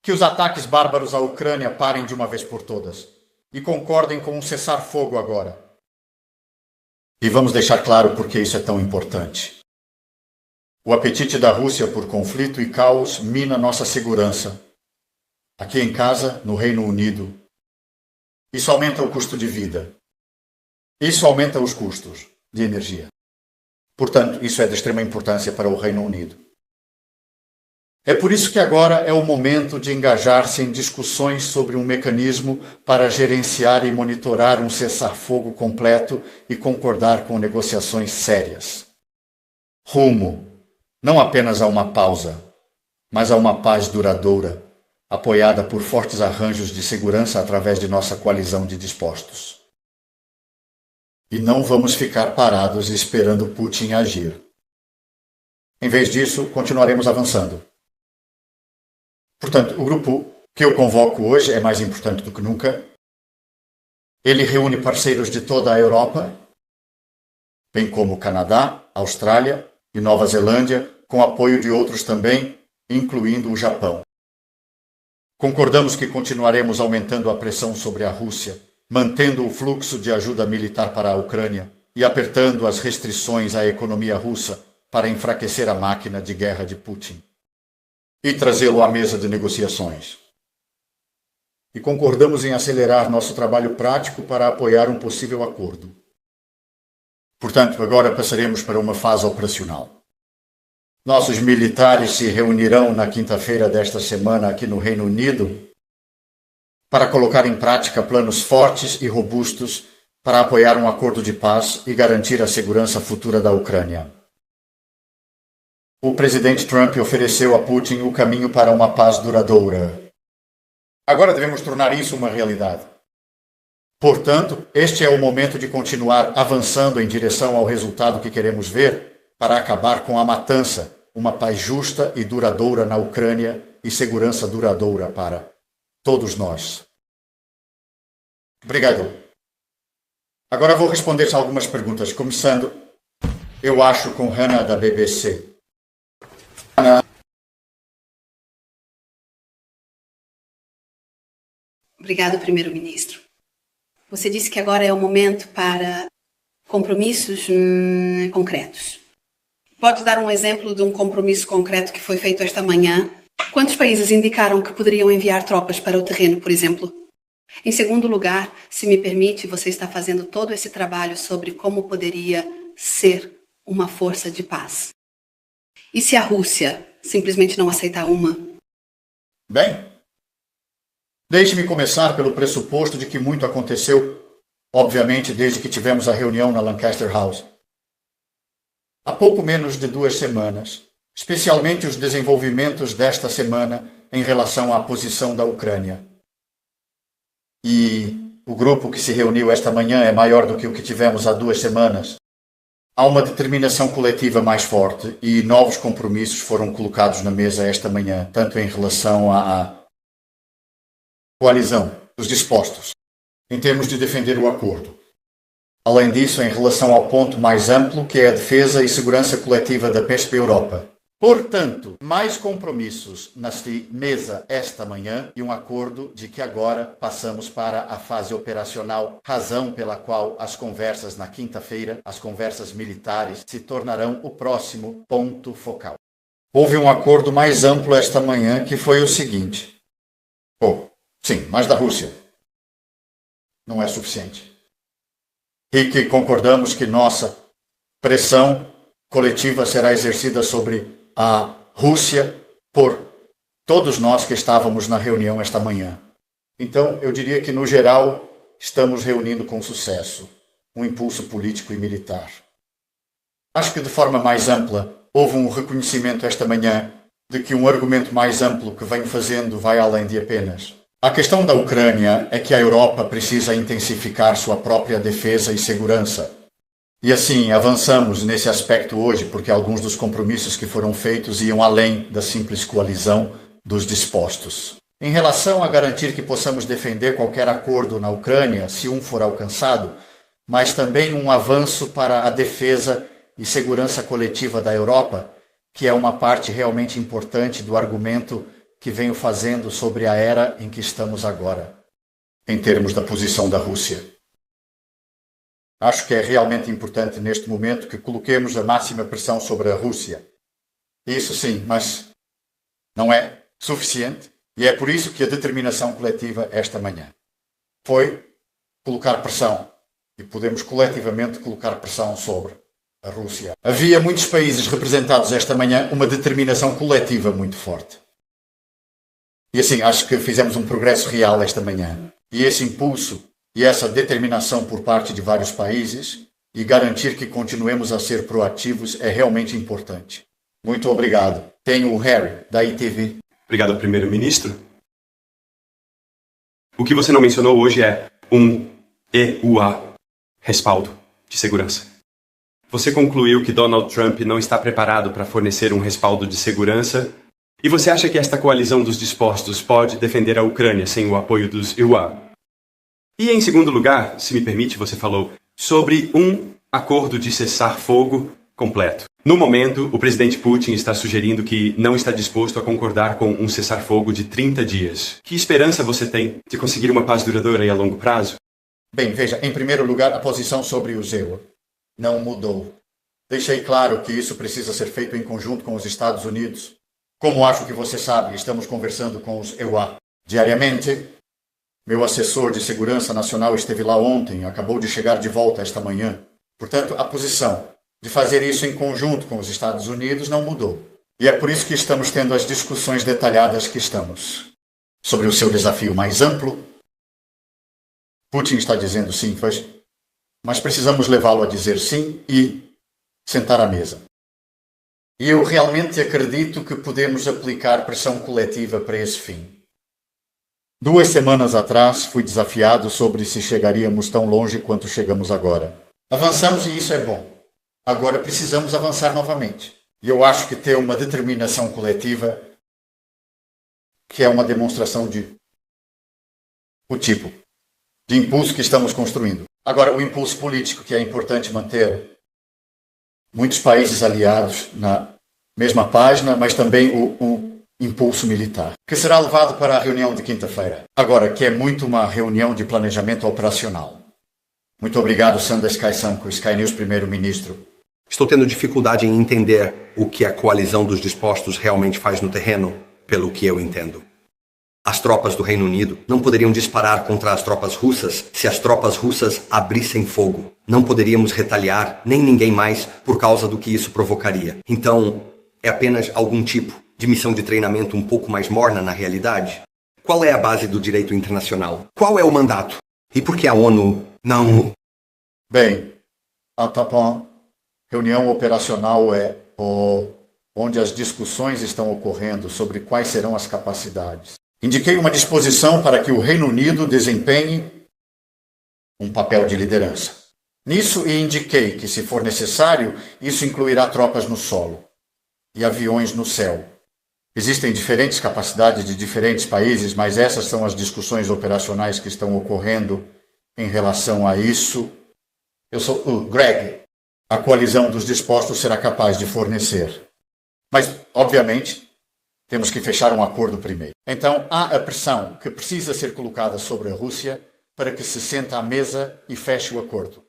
que os ataques bárbaros à Ucrânia parem de uma vez por todas e concordem com um cessar-fogo agora. E vamos deixar claro por que isso é tão importante. O apetite da Rússia por conflito e caos mina nossa segurança. Aqui em casa, no Reino Unido, isso aumenta o custo de vida. Isso aumenta os custos de energia. Portanto, isso é de extrema importância para o Reino Unido. É por isso que agora é o momento de engajar-se em discussões sobre um mecanismo para gerenciar e monitorar um cessar-fogo completo e concordar com negociações sérias. Rumo, não apenas a uma pausa, mas a uma paz duradoura, apoiada por fortes arranjos de segurança através de nossa coalizão de dispostos. E não vamos ficar parados esperando Putin agir. Em vez disso, continuaremos avançando. Portanto, o grupo que eu convoco hoje é mais importante do que nunca. Ele reúne parceiros de toda a Europa, bem como Canadá, Austrália e Nova Zelândia, com apoio de outros também, incluindo o Japão. Concordamos que continuaremos aumentando a pressão sobre a Rússia, mantendo o fluxo de ajuda militar para a Ucrânia e apertando as restrições à economia russa para enfraquecer a máquina de guerra de Putin e trazê-lo à mesa de negociações. E concordamos em acelerar nosso trabalho prático para apoiar um possível acordo. Portanto, agora passaremos para uma fase operacional. Nossos militares se reunirão na quinta-feira desta semana aqui no Reino Unido para colocar em prática planos fortes e robustos para apoiar um acordo de paz e garantir a segurança futura da Ucrânia. O presidente Trump ofereceu a Putin o caminho para uma paz duradoura. Agora devemos tornar isso uma realidade. Portanto, este é o momento de continuar avançando em direção ao resultado que queremos ver para acabar com a matança, uma paz justa e duradoura na Ucrânia e segurança duradoura para todos nós. Obrigado. Agora vou responder algumas perguntas, começando, eu acho, com Hannah da BBC. Obrigado, primeiro-ministro. Você disse que agora é o momento para compromissos concretos. Pode dar um exemplo de um compromisso concreto que foi feito esta manhã? Quantos países indicaram que poderiam enviar tropas para o terreno, por exemplo? Em segundo lugar, se me permite, você está fazendo todo esse trabalho sobre como poderia ser uma força de paz. E se a Rússia simplesmente não aceitar uma? Bem, deixe-me começar pelo pressuposto de que muito aconteceu, obviamente, desde que tivemos a reunião na Lancaster House. Há pouco menos de 2 semanas, especialmente os desenvolvimentos desta semana em relação à posição da Ucrânia. E o grupo que se reuniu esta manhã é maior do que o que tivemos há 2 semanas. Há uma determinação coletiva mais forte e novos compromissos foram colocados na mesa esta manhã, tanto em relação à coalizão dos dispostos, em termos de defender o acordo. Além disso, em relação ao ponto mais amplo, que é a defesa e segurança coletiva da PESP Europa. Portanto, mais compromissos na mesa esta manhã e um acordo de que agora passamos para a fase operacional, razão pela qual as conversas na quinta-feira, as conversas militares, se tornarão o próximo ponto focal. Houve um acordo mais amplo esta manhã que foi o seguinte. Sim, mas da Rússia. Não é suficiente. E que concordamos que nossa pressão coletiva será exercida sobre a Rússia por todos nós que estávamos na reunião esta manhã. Então, eu diria que, no geral, estamos reunindo com sucesso um impulso político e militar. Acho que, de forma mais ampla, houve um reconhecimento esta manhã de que um argumento mais amplo que venho fazendo vai além de apenas. A questão da Ucrânia é que a Europa precisa intensificar sua própria defesa e segurança. E assim, avançamos nesse aspecto hoje, porque alguns dos compromissos que foram feitos iam além da simples coalizão dos dispostos. Em relação a garantir que possamos defender qualquer acordo na Ucrânia, se um for alcançado, mas também um avanço para a defesa e segurança coletiva da Europa, que é uma parte realmente importante do argumento que venho fazendo sobre a era em que estamos agora, em termos da posição da Rússia. Acho que é realmente importante neste momento que coloquemos a máxima pressão sobre a Rússia. Isso sim, mas não é suficiente e é por isso que a determinação coletiva esta manhã foi colocar pressão e podemos coletivamente colocar pressão sobre a Rússia. Havia muitos países representados esta manhã, uma determinação coletiva muito forte. E assim, acho que fizemos um progresso real esta manhã. E esse impulso e essa determinação por parte de vários países e garantir que continuemos a ser proativos é realmente importante. Muito obrigado. Tenho o Harry, da ITV. Obrigado, primeiro-ministro. O que você não mencionou hoje é um EUA, respaldo de segurança. Você concluiu que Donald Trump não está preparado para fornecer um respaldo de segurança e você acha que esta coalizão dos dispostos pode defender a Ucrânia sem o apoio dos EUA. E em segundo lugar, se me permite, você falou sobre um acordo de cessar-fogo completo. No momento, o presidente Putin está sugerindo que não está disposto a concordar com um cessar-fogo de 30 dias. Que esperança você tem de conseguir uma paz duradoura e a longo prazo? Bem, veja, em primeiro lugar, a posição sobre o EUA não mudou. Deixei claro que isso precisa ser feito em conjunto com os Estados Unidos. Como acho que você sabe, estamos conversando com os EUA diariamente. Meu assessor de segurança nacional esteve lá ontem, acabou de chegar de volta esta manhã. Portanto, a posição de fazer isso em conjunto com os Estados Unidos não mudou. E é por isso que estamos tendo as discussões detalhadas que estamos. Sobre o seu desafio mais amplo, Putin está dizendo sim, mas precisamos levá-lo a dizer sim e sentar à mesa. E eu realmente acredito que podemos aplicar pressão coletiva para esse fim. 2 semanas atrás fui desafiado sobre se chegaríamos tão longe quanto chegamos agora. Avançamos e isso é bom. Agora precisamos avançar novamente. E eu acho que ter uma determinação coletiva que é uma demonstração de o tipo de impulso que estamos construindo. Agora, o impulso político que é importante manter muitos países aliados na mesma página, mas também o impulso militar, que será levado para a reunião de quinta-feira. Agora, que é muito uma reunião de planejamento operacional. Muito obrigado, Sanda Sky Samko, Sky News, primeiro-ministro. Estou tendo dificuldade em entender o que a coalizão dos dispostos realmente faz no terreno, pelo que eu entendo. As tropas do Reino Unido não poderiam disparar contra as tropas russas se as tropas russas abrissem fogo. Não poderíamos retaliar, nem ninguém mais, por causa do que isso provocaria. Então, é apenas algum tipo de missão de treinamento um pouco mais morna na realidade? Qual é a base do direito internacional? Qual é o mandato? E por que a ONU não... Bem, a reunião operacional é onde as discussões estão ocorrendo sobre quais serão as capacidades. Indiquei uma disposição para que o Reino Unido desempenhe um papel de liderança. Nisso, e indiquei que, se for necessário, isso incluirá tropas no solo e aviões no céu. Existem diferentes capacidades de diferentes países, mas essas são as discussões operacionais que estão ocorrendo em relação a isso. Eu sou o Greg. A coalizão dos dispostos será capaz de fornecer. Mas, obviamente, temos que fechar um acordo primeiro. Então, há a pressão que precisa ser colocada sobre a Rússia para que se sente à mesa e feche o acordo.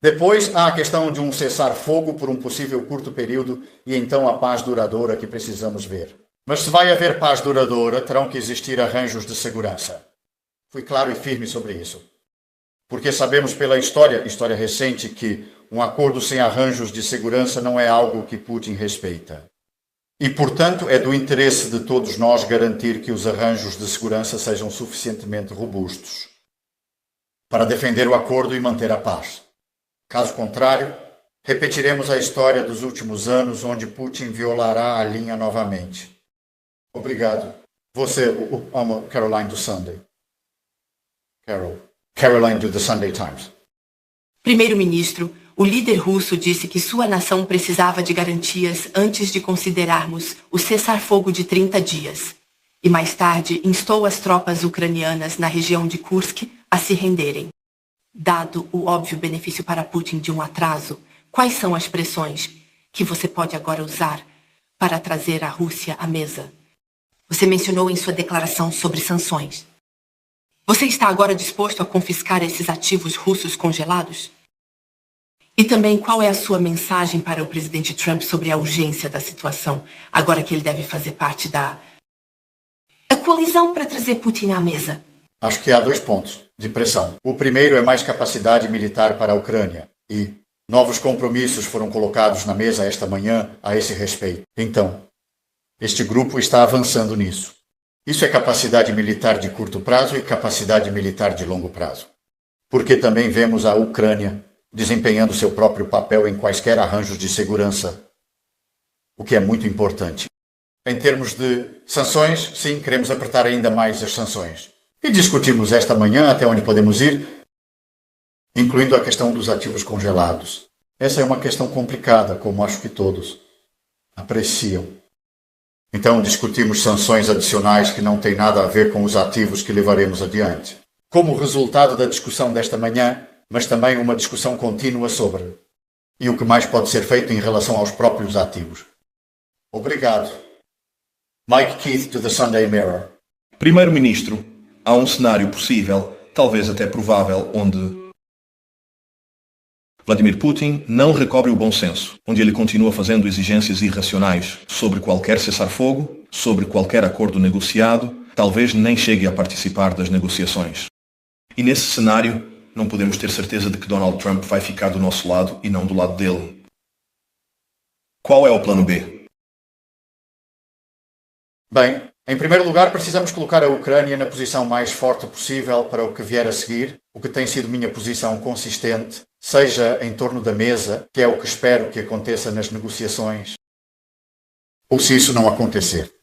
Depois, há a questão de um cessar-fogo por um possível curto período e então a paz duradoura que precisamos ver. Mas se vai haver paz duradoura, terão que existir arranjos de segurança. Fui claro e firme sobre isso. Porque sabemos pela história recente, que um acordo sem arranjos de segurança não é algo que Putin respeita. E, portanto, é do interesse de todos nós garantir que os arranjos de segurança sejam suficientemente robustos para defender o acordo e manter a paz. Caso contrário, repetiremos a história dos últimos anos, onde Putin violará a linha novamente. Obrigado. Você, amo Caroline do Sunday. Caroline do The Sunday Times. Primeiro-ministro, o líder russo disse que sua nação precisava de garantias antes de considerarmos o cessar-fogo de 30 dias. E mais tarde instou as tropas ucranianas na região de Kursk a se renderem. Dado o óbvio benefício para Putin de um atraso, quais são as pressões que você pode agora usar para trazer a Rússia à mesa? Você mencionou em sua declaração sobre sanções. Você está agora disposto a confiscar esses ativos russos congelados? E também, qual é a sua mensagem para o presidente Trump sobre a urgência da situação, agora que ele deve fazer parte da coalizão para trazer Putin à mesa? Acho que há 2 pontos de pressão. O primeiro é mais capacidade militar para a Ucrânia e novos compromissos foram colocados na mesa esta manhã a esse respeito. Então, este grupo está avançando nisso. Isso é capacidade militar de curto prazo e capacidade militar de longo prazo. Porque também vemos a Ucrânia desempenhando seu próprio papel em quaisquer arranjos de segurança, o que é muito importante. Em termos de sanções, sim, queremos apertar ainda mais as sanções. E discutimos esta manhã até onde podemos ir, incluindo a questão dos ativos congelados. Essa é uma questão complicada, como acho que todos apreciam. Então, discutimos sanções adicionais que não têm nada a ver com os ativos que levaremos adiante. Como resultado da discussão desta manhã, mas também uma discussão contínua sobre e o que mais pode ser feito em relação aos próprios ativos. Obrigado. Mike Keith, do The Sunday Mirror. Primeiro-Ministro, há um cenário possível, talvez até provável, onde Vladimir Putin não recobre o bom senso, onde ele continua fazendo exigências irracionais sobre qualquer cessar-fogo, sobre qualquer acordo negociado, talvez nem chegue a participar das negociações. E nesse cenário, não podemos ter certeza de que Donald Trump vai ficar do nosso lado e não do lado dele. Qual é o plano B? Bem, em primeiro lugar, precisamos colocar a Ucrânia na posição mais forte possível para o que vier a seguir, o que tem sido minha posição consistente, seja em torno da mesa, que é o que espero que aconteça nas negociações, ou se isso não acontecer.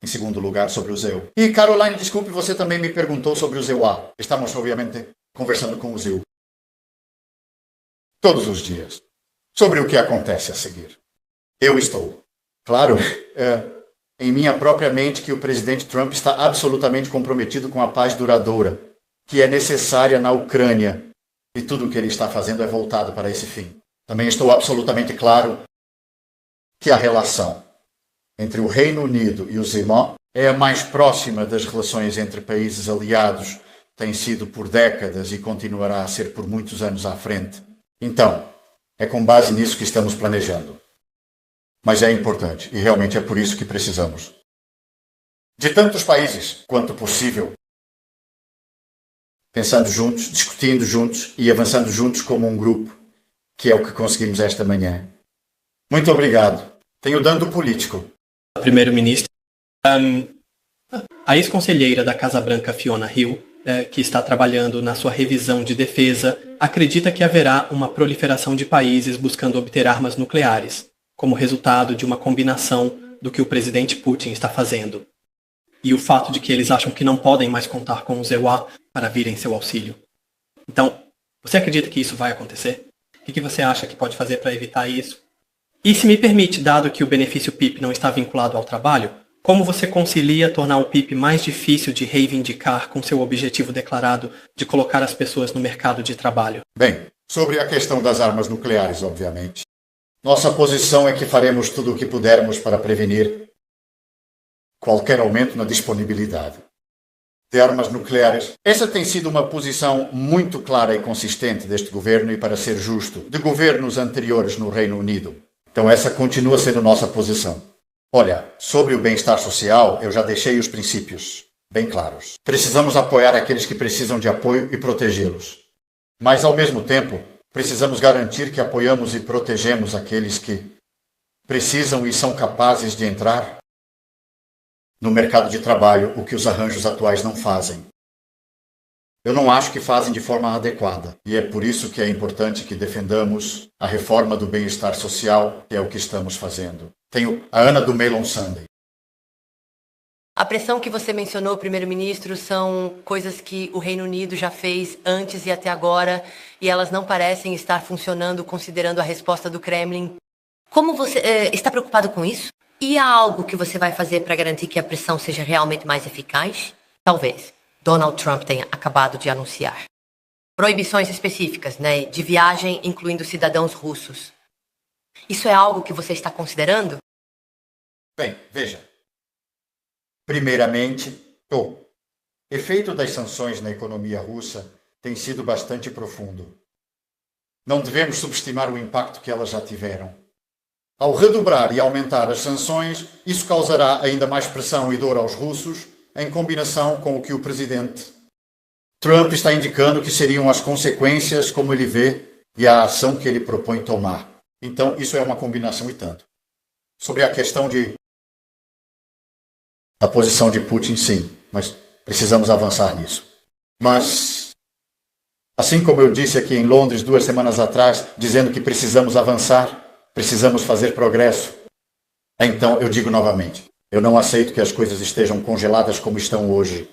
Em segundo lugar, sobre o ZEU. E, Caroline, desculpe, você também me perguntou sobre o ZEUA. Estamos, obviamente, conversando com o ZEU todos os dias sobre o que acontece a seguir. Eu estou, claro, em minha própria mente que o presidente Trump está absolutamente comprometido com a paz duradoura, que é necessária na Ucrânia, e tudo o que ele está fazendo é voltado para esse fim. Também estou absolutamente claro que a relação entre o Reino Unido e o ZEMA é a mais próxima das relações entre países aliados, tem sido por décadas e continuará a ser por muitos anos à frente. Então, é com base nisso que estamos planejando. Mas é importante, e realmente é por isso que precisamos de tantos países quanto possível, pensando juntos, discutindo juntos e avançando juntos como um grupo, que é o que conseguimos esta manhã. Muito obrigado. Tenho dando político. Primeiro-Ministro, a ex-conselheira da Casa Branca, Fiona Hill, que está trabalhando na sua revisão de defesa, acredita que haverá uma proliferação de países buscando obter armas nucleares, como resultado de uma combinação do que o presidente Putin está fazendo, e o fato de que eles acham que não podem mais contar com o ZEUA para vir em seu auxílio. Então, você acredita que isso vai acontecer? O que você acha que pode fazer para evitar isso? E se me permite, dado que o benefício PIP não está vinculado ao trabalho, como você concilia tornar o PIP mais difícil de reivindicar com seu objetivo declarado de colocar as pessoas no mercado de trabalho? Bem, sobre a questão das armas nucleares, obviamente. Nossa posição é que faremos tudo o que pudermos para prevenir qualquer aumento na disponibilidade de armas nucleares. Essa tem sido uma posição muito clara e consistente deste governo e, para ser justo, de governos anteriores no Reino Unido. Então essa continua sendo nossa posição. Olha, sobre o bem-estar social, eu já deixei os princípios bem claros. Precisamos apoiar aqueles que precisam de apoio e protegê-los. Mas, ao mesmo tempo, precisamos garantir que apoiamos e protegemos aqueles que precisam e são capazes de entrar no mercado de trabalho, o que os arranjos atuais não fazem. Eu não acho que fazem de forma adequada, e é por isso que é importante que defendamos a reforma do bem-estar social, que é o que estamos fazendo. Tenho a Ana do Mail on Sunday. A pressão que você mencionou, primeiro-ministro, são coisas que o Reino Unido já fez antes e até agora, e elas não parecem estar funcionando considerando a resposta do Kremlin. Como você está preocupado com isso? E há algo que você vai fazer para garantir que a pressão seja realmente mais eficaz? Talvez Donald Trump tenha acabado de anunciar proibições específicas, né, de viagem, incluindo cidadãos russos. Isso é algo que você está considerando? Bem, veja. Primeiramente, o efeito das sanções na economia russa tem sido bastante profundo. Não devemos subestimar o impacto que elas já tiveram. Ao redobrar e aumentar as sanções, isso causará ainda mais pressão e dor aos russos, em combinação com o que o presidente Trump está indicando que seriam as consequências como ele vê e a ação que ele propõe tomar. Então, isso é uma combinação e tanto. Sobre a questão da posição de Putin, sim, mas precisamos avançar nisso. Mas, assim como eu disse aqui em Londres 2 semanas atrás, dizendo que precisamos avançar, precisamos fazer progresso, então eu digo novamente, eu não aceito que as coisas estejam congeladas como estão hoje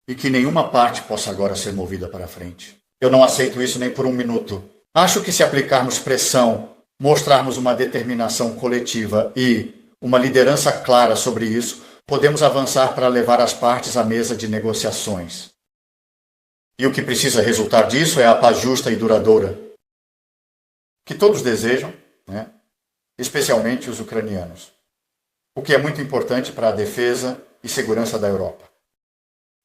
e que nenhuma parte possa agora ser movida para frente. Eu não aceito isso nem por um minuto. Acho que se aplicarmos pressão, mostrarmos uma determinação coletiva e uma liderança clara sobre isso, podemos avançar para levar as partes à mesa de negociações. E o que precisa resultar disso é a paz justa e duradoura, que todos desejam, né? Especialmente os ucranianos. O que é muito importante para a defesa e segurança da Europa.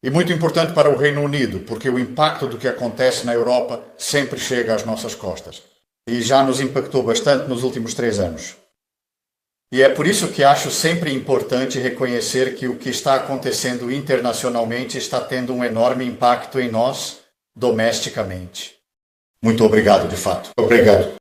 E muito importante para o Reino Unido, porque o impacto do que acontece na Europa sempre chega às nossas costas. E já nos impactou bastante nos últimos 3 anos. E é por isso que acho sempre importante reconhecer que o que está acontecendo internacionalmente está tendo um enorme impacto em nós, domesticamente. Muito obrigado, de fato. Obrigado.